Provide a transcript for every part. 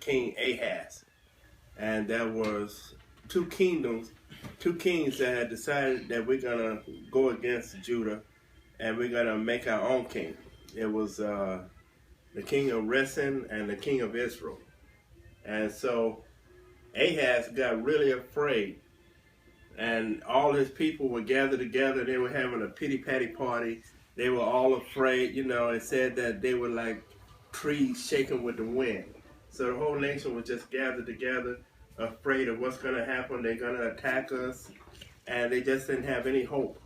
King Ahaz. And there was two kingdoms, two kings that had decided that we're going to go against Judah and we're going to make our own king. It was the king of Rezin and the king of Israel. And so Ahaz got really afraid, and all his people were gathered together. They were having a pity-patty party. They were all afraid, and said that they were like trees shaking with the wind. So the whole nation was just gathered together, afraid of what's going to happen. They're going to attack us, and they just didn't have any hope.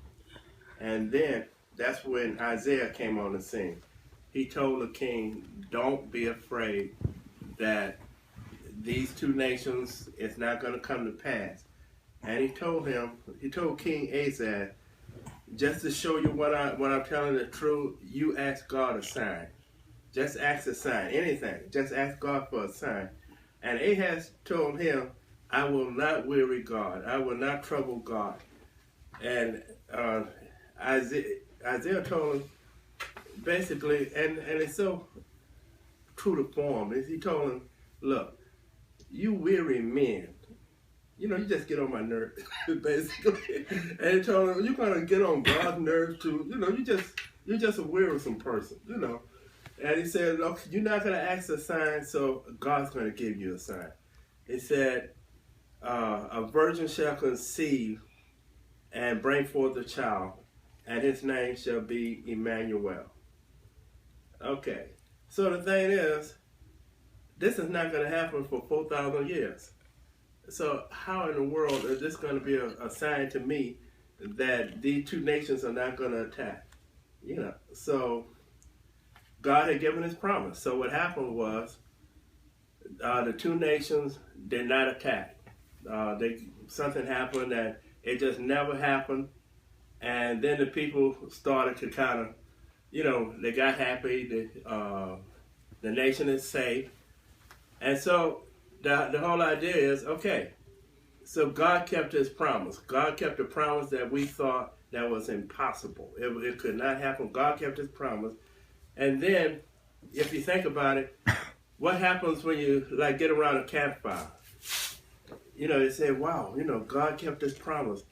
And then that's when Isaiah came on the scene. He told the king, don't be afraid that these two nations is not going to come to pass. And he told King Ahaz, just to show you what I'm telling the truth, you ask God a sign. Just ask a sign, anything. Just ask God for a sign. And Ahaz told him, I will not weary God. I will not trouble God. And Isaiah told him, basically, and it's so true to form, is he told him, look, you weary men, you just get on my nerves, basically. And he told him, you're gonna get on God's nerves too. You're just a wearisome person, And he said, look, you're not gonna ask a sign, so God's gonna give you a sign. He said, a virgin shall conceive and bring forth a child, and his name shall be Emmanuel. Okay, so the thing is, this is not going to happen for 4,000 years. So how in the world is this going to be a sign to me that these two nations are not going to attack? So God had given his promise. So what happened was the two nations did not attack. Something happened that it just never happened. And then the people started to kind of, they got happy. The nation is safe. And so the whole idea is, okay, so God kept his promise. God kept the promise that we thought that was impossible. It could not happen. God kept his promise. And then, if you think about it, what happens when you get around a campfire? They say, wow, God kept his promise.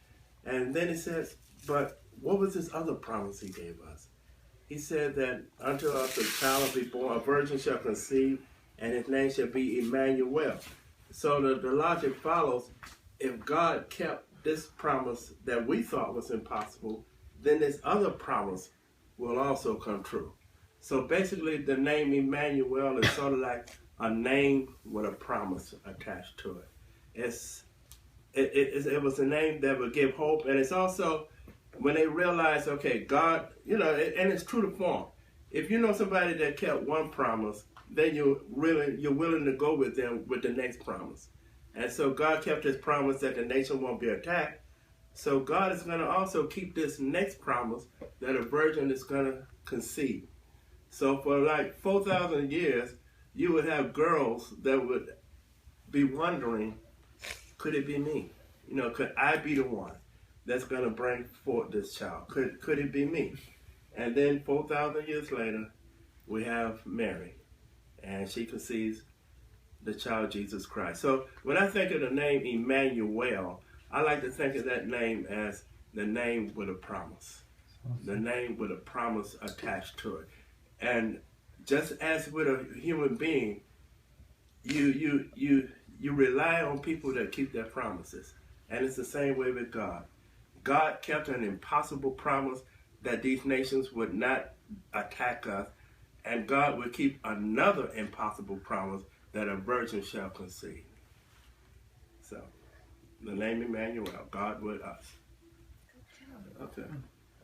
And then he says, but what was this other promise he gave us? He said that unto us a child will be born, a virgin shall conceive, and his name shall be Emmanuel. So the logic follows, if God kept this promise that we thought was impossible, then this other promise will also come true. So basically the name Emmanuel is sort of like a name with a promise attached to it. It was a name that would give hope, and it's also when they realize, okay, God, and it's true to form. If you know somebody that kept one promise, then you're willing to go with them with the next promise. And so God kept his promise that the nation won't be attacked. So God is going to also keep this next promise that a virgin is going to conceive. So for 4,000 years, you would have girls that would be wondering, could it be me? Could I be the one that's going to bring forth this child? Could it be me? And then 4,000 years later, we have Mary, and she conceives the child Jesus Christ. So when I think of the name Emmanuel, I like to think of that name as the name with a promise. The name with a promise attached to it. And just as with a human being, you rely on people that keep their promises. And it's the same way with God. God kept an impossible promise that these nations would not attack us, and God would keep another impossible promise that a virgin shall conceive. So, the name Emmanuel, God with us. Okay.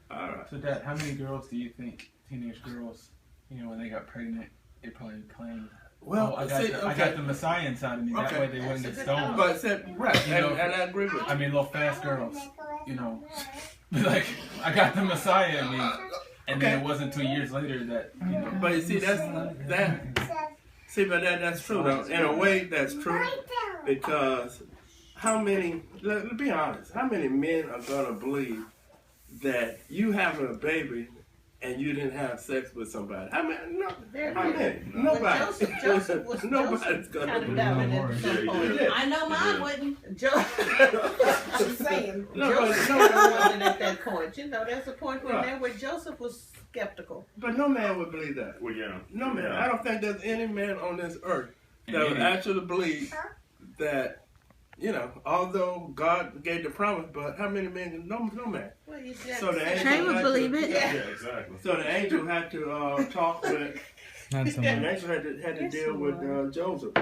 All right. So, Dad, how many girls do you think, teenage girls, when they got pregnant, they probably claimed, well, I got the Messiah inside of me. That way they wouldn't get stoned. But right, and I agree with you. I mean, little fast girls, like, I got the Messiah in me. And then it wasn't 2 years later that, But you see, that's true, though. In a way, that's true. Because let's be honest, how many men are going to believe that you having a baby and you didn't have sex with somebody. I mean, nobody. Joseph was Nobody's gonna kind of doubting at some point. Yeah. I know mine wouldn't. I'm saying, Joseph wasn't at that point. You know, there's a point when there where Joseph was skeptical. But no man would believe that. Well, yeah. No man. I don't think there's any man on this earth that would actually believe that. You know, although God gave the promise, but how many men? No man. Well, So the angel Trey would believe it. Yeah, exactly. So the angel had to talk with. Not so The much. angel had to deal with Joseph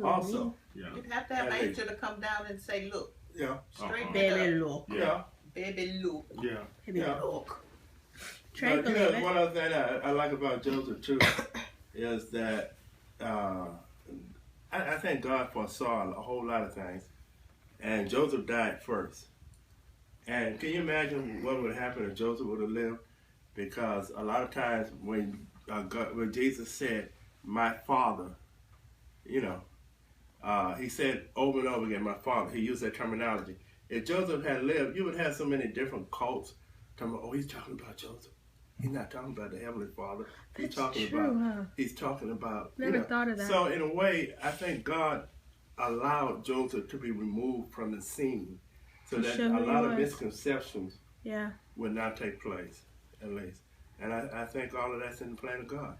also. Yeah. You'd have to have an angel to come down and say, look, Yeah. straight Baby, up. look. Yeah. Baby, look. Yeah. Baby, Yeah. look. Trey But, believe it. one other thing I like about Joseph too is that I think God foresaw a whole lot of things, and Joseph died first. And can you imagine what would happen if Joseph would have lived? Because a lot of times when Jesus said, "My Father," you know, he said over and over again, "My Father." He used that terminology. If Joseph had lived, you would have so many different cults talking about, "Oh, he's talking about Joseph. He's not talking about the Heavenly Father. He's talking about. He's talking about." Never thought of that. So in a way, I think God allowed Joseph to be removed from the scene, so that Sure a lot of was. misconceptions Yeah. would not take place, at least. And I think all of that's in the plan of God.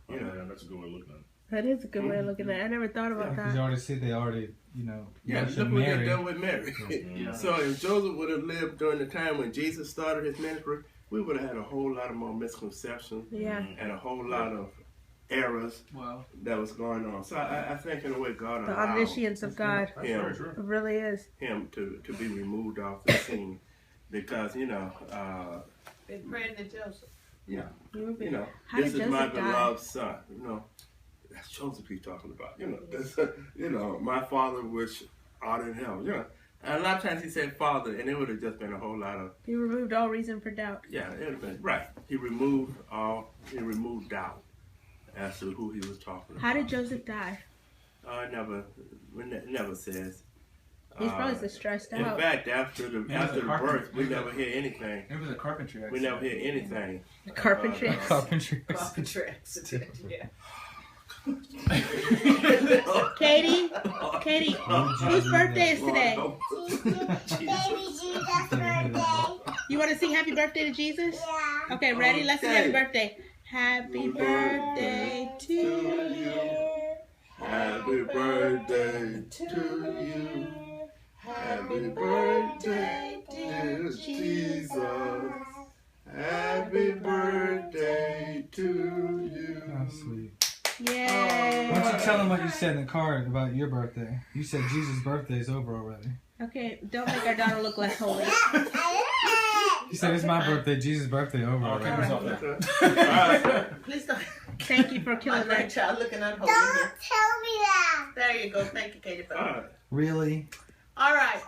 Oh, yeah, that's a good way of looking at it. That is a good way of looking at it. I never thought about Because you that. already said they already, you know, Yeah, worship look what they Mary. done with Mary. Yeah. So if Joseph would have lived during the time when Jesus started his ministry, we would have had a whole lot of more misconceptions Yeah. and a whole lot of errors Wow. that was going on. So I think in a way God The allowed omniscience of God. That's Yeah. very true. It really is. him to be removed off the scene, because you know, Been praying to Joseph. you know, How this did is my Joseph die? beloved son. You know, that's Joseph he's talking about. You know, this, you know, my Father which art in heaven. You know, and a lot of times he said Father, and it would have just been a whole lot of He removed all reason for doubt. it would have been right. He removed doubt as to who he was talking about. How did Joseph die? It never says. He's probably so stressed In out. fact, after the birth, we never hear anything. It was a carpentry accident. We never hear anything. Carpentry. Carpentry. Carpentry accident, yeah. Katie, whose birthday is today? Baby Jesus' birthday. You want to sing happy birthday to Jesus? Yeah. Okay, ready? Let's sing happy birthday. Happy birthday to you. Happy birthday to you. Happy birthday, dear Jesus. Happy birthday to you. Oh, sweet. Yay. Why don't you tell them what you said in the card about your birthday? You said Jesus' birthday is over already. Okay, don't make our daughter look less holy. You said it's my birthday, Jesus' birthday over Okay, already. what's up there? Please don't. Thank you for My killing that. grandchild looking unholy. Don't tell me that. There you go. Thank you, Katie. All right. Really? All right.